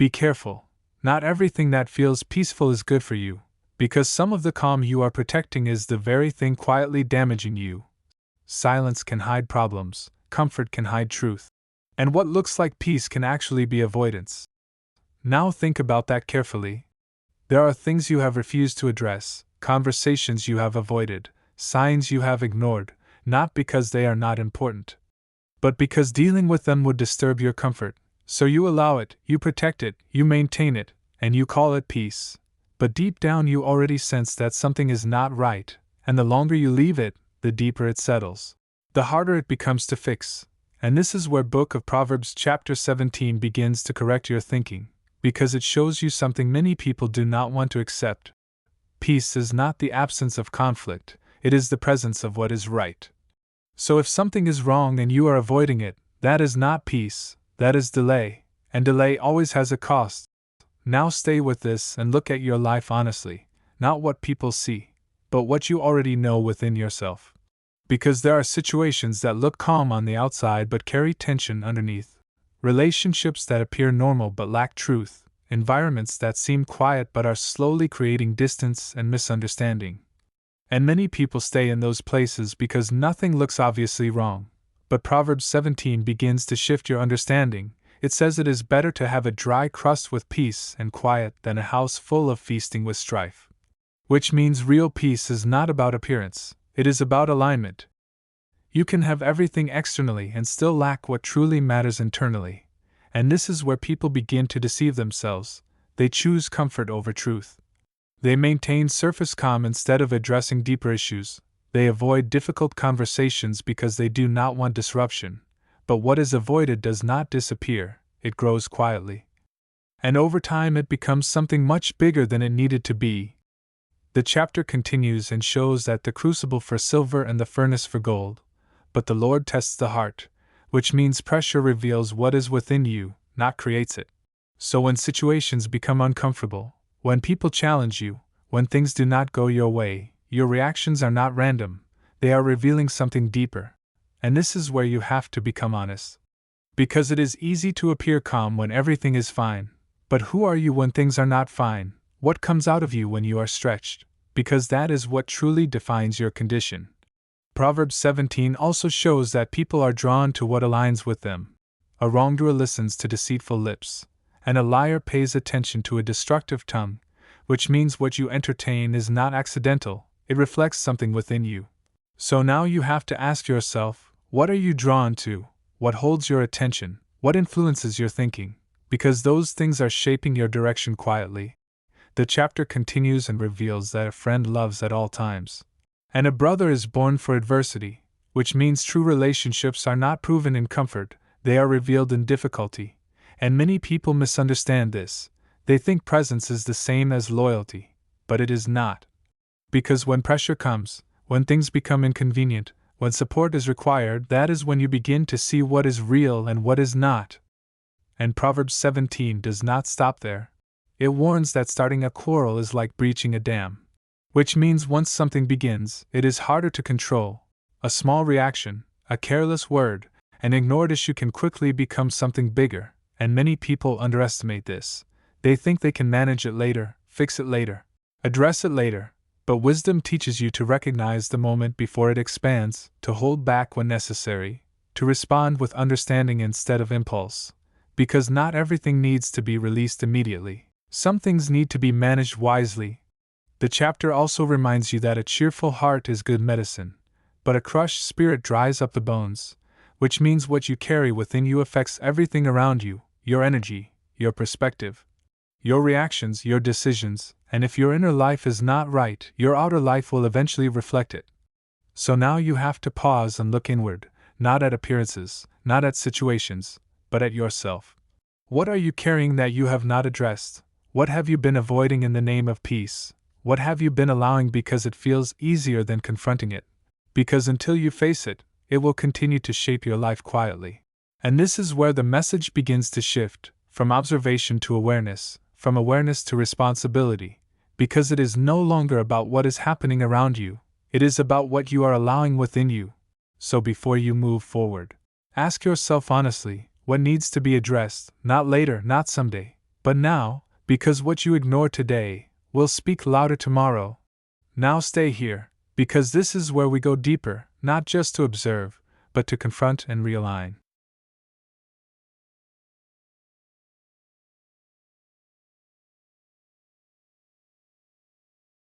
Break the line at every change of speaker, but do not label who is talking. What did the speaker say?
Be careful. Not everything that feels peaceful is good for you, because some of the calm you are protecting is the very thing quietly damaging you. Silence can hide problems, comfort can hide truth. And what looks like peace can actually be avoidance. Now think about that carefully. There are things you have refused to address, conversations you have avoided, signs you have ignored, not because they are not important, but because dealing with them would disturb your comfort. So you allow it, you protect it, you maintain it, and you call it peace. But deep down you already sense that something is not right, and the longer you leave it, the deeper it settles. The harder it becomes to fix. And this is where Book of Proverbs chapter 17 begins to correct your thinking, because it shows you something many people do not want to accept. Peace is not the absence of conflict, it is the presence of what is right. So if something is wrong and you are avoiding it, that is not peace, that is delay, and delay always has a cost. Now stay with this and look at your life honestly, not what people see, but what you already know within yourself. Because there are situations that look calm on the outside but carry tension underneath. Relationships that appear normal but lack truth. Environments that seem quiet but are slowly creating distance and misunderstanding. And many people stay in those places because nothing looks obviously wrong. But Proverbs 17 begins to shift your understanding. It says it is better to have a dry crust with peace and quiet than a house full of feasting with strife. Which means real peace is not about appearance, it is about alignment. You can have everything externally and still lack what truly matters internally. And this is where people begin to deceive themselves. They choose comfort over truth. They maintain surface calm instead of addressing deeper issues. They avoid difficult conversations because they do not want disruption. But what is avoided does not disappear, it grows quietly. And over time it becomes something much bigger than it needed to be. The chapter continues and shows that the crucible for silver and the furnace for gold. But the Lord tests the heart, which means pressure reveals what is within you, not creates it. So when situations become uncomfortable, when people challenge you, when things do not go your way, your reactions are not random, they are revealing something deeper. And this is where you have to become honest. Because it is easy to appear calm when everything is fine. But who are you when things are not fine? What comes out of you when you are stretched? Because that is what truly defines your condition. Proverbs 17 also shows that people are drawn to what aligns with them. A wrongdoer listens to deceitful lips, and a liar pays attention to a destructive tongue, which means what you entertain is not accidental, it reflects something within you. So now you have to ask yourself, what are you drawn to? What holds your attention? What influences your thinking? Because those things are shaping your direction quietly. The chapter continues and reveals that a friend loves at all times. And a brother is born for adversity, which means true relationships are not proven in comfort, they are revealed in difficulty. And many people misunderstand this. They think presence is the same as loyalty, but it is not. Because when pressure comes, when things become inconvenient, when support is required, that is when you begin to see what is real and what is not. And Proverbs 17 does not stop there. It warns that starting a quarrel is like breaching a dam. Which means once something begins, it is harder to control. A small reaction, a careless word, an ignored issue can quickly become something bigger, and many people underestimate this. They think they can manage it later, fix it later, address it later, but wisdom teaches you to recognize the moment before it expands, to hold back when necessary, to respond with understanding instead of impulse. Because not everything needs to be released immediately. Some things need to be managed wisely. The chapter also reminds you that a cheerful heart is good medicine, but a crushed spirit dries up the bones, which means what you carry within you affects everything around you, your energy, your perspective, your reactions, your decisions, and if your inner life is not right, your outer life will eventually reflect it. So now you have to pause and look inward, not at appearances, not at situations, but at yourself. What are you carrying that you have not addressed? What have you been avoiding in the name of peace? What have you been allowing because it feels easier than confronting it? Because until you face it, it will continue to shape your life quietly. And this is where the message begins to shift, from observation to awareness, from awareness to responsibility, because it is no longer about what is happening around you, it is about what you are allowing within you. So before you move forward, ask yourself honestly, what needs to be addressed, not later, not someday, But now, because what you ignore today will speak louder tomorrow. Now stay here, because this is where we go deeper, not just to observe, but to confront and realign.